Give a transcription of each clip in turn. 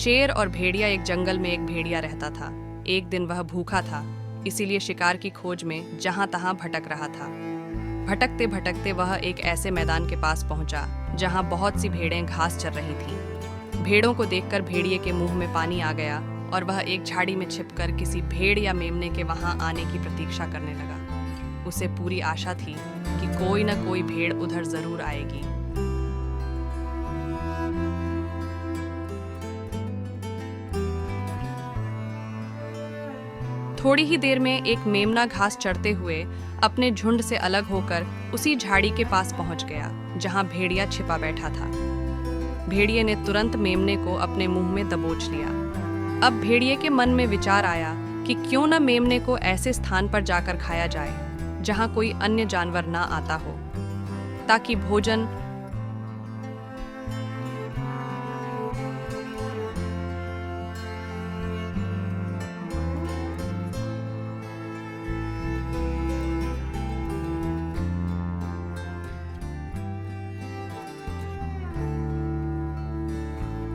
शेर और भेड़िया एक जंगल में एक भेड़िया रहता था। एक दिन वह भूखा था, इसीलिए शिकार की खोज में जहां तहां भटक रहा था। भटकते भटकते वह एक ऐसे मैदान के पास पहुंचा जहां बहुत सी भेड़ें घास चर रही थीं। भेड़ों को देखकर भेड़िए के मुंह में पानी आ गया और वह एक झाड़ी में छिपकर किसी भेड़ या मेमने के वहां आने की प्रतीक्षा करने लगा। उसे पूरी आशा थी कि कोई न कोई भेड़ उधर जरूर आएगी। थोड़ी ही देर में एक मेमना घास चरते हुए अपने झुंड से अलग होकर उसी झाड़ी के पास पहुंच गया जहां भेड़िया छिपा बैठा था। भेड़िए ने तुरंत मेमने को अपने मुंह में दबोच लिया। अब भेड़िए के मन में विचार आया कि क्यों न मेमने को ऐसे स्थान पर जाकर खाया जाए जहां कोई अन्य जानवर ना आता हो, ताकि भोजन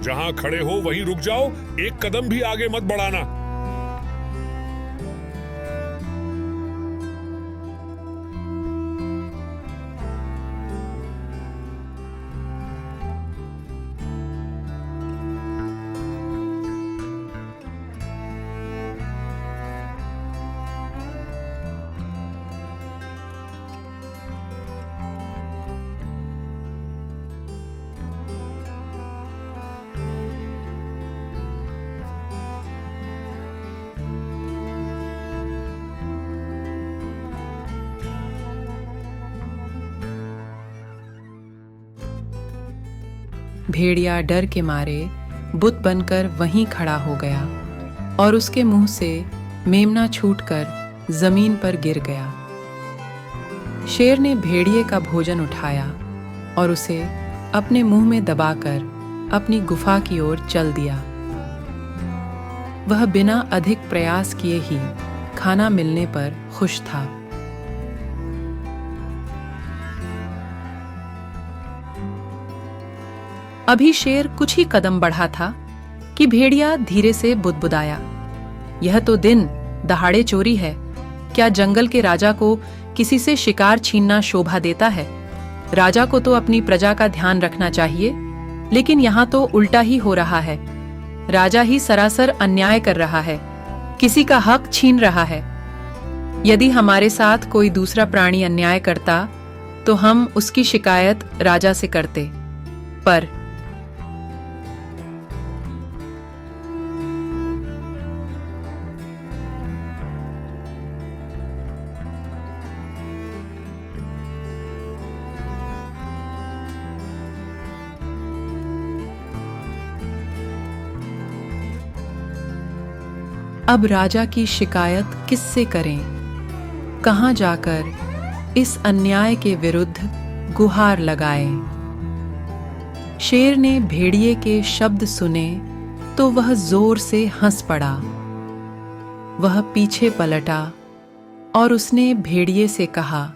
जहां खड़े हो वहीं रुक जाओ, एक कदम भी आगे मत बढ़ाना। भेड़िया डर के मारे बुत बनकर वहीं खड़ा हो गया और उसके मुंह से मेमना छूटकर जमीन पर गिर गया। शेर ने भेड़िए का भोजन उठाया और उसे अपने मुंह में दबाकर अपनी गुफा की ओर चल दिया। वह बिना अधिक प्रयास किए ही खाना मिलने पर खुश था। अभी शेर कुछ ही कदम बढ़ा था कि भेड़िया धीरे से बुदबुदाया, यह तो दिन दहाड़े चोरी है। क्या जंगल के राजा को किसी से शिकार छीनना शोभा देता है? राजा को तो अपनी प्रजा का ध्यान रखना चाहिए, लेकिन यहाँ तो उल्टा ही हो रहा है। राजा ही सरासर अन्याय कर रहा है, किसी का हक छीन रहा है। यदि हमारे साथ कोई दूसरा प्राणी अन्याय करता तो हम उसकी शिकायत राजा से करते, पर अब राजा की शिकायत किससे करें? कहां जाकर इस अन्याय के विरुद्ध गुहार लगाएं? शेर ने भेड़िए के शब्द सुने तो वह जोर से हंस पड़ा। वह पीछे पलटा और उसने भेड़िए से कहा,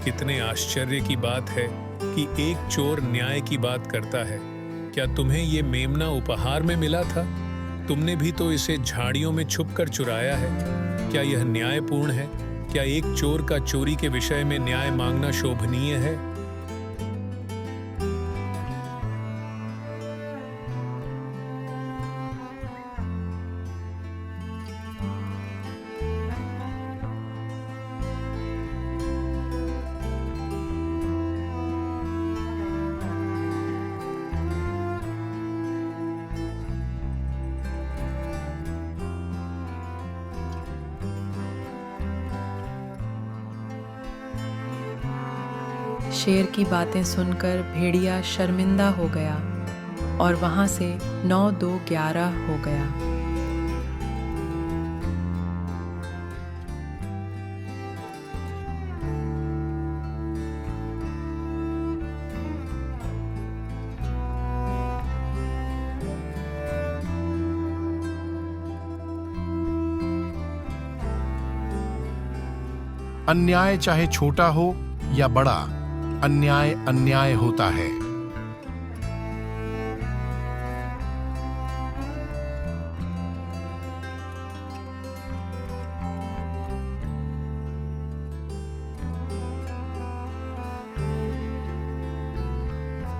कितने आश्चर्य की बात है कि एक चोर न्याय की बात करता है। क्या तुम्हें ये मेमना उपहार में मिला था? तुमने भी तो इसे झाड़ियों में छुपकर चुराया है। क्या यह न्यायपूर्ण है? क्या एक चोर का चोरी के विषय में न्याय मांगना शोभनीय है? शेर की बातें सुनकर भेड़िया शर्मिंदा हो गया और वहां से 9-2-11 हो गया। अन्याय चाहे छोटा हो या बड़ा, अन्याय अन्याय होता है।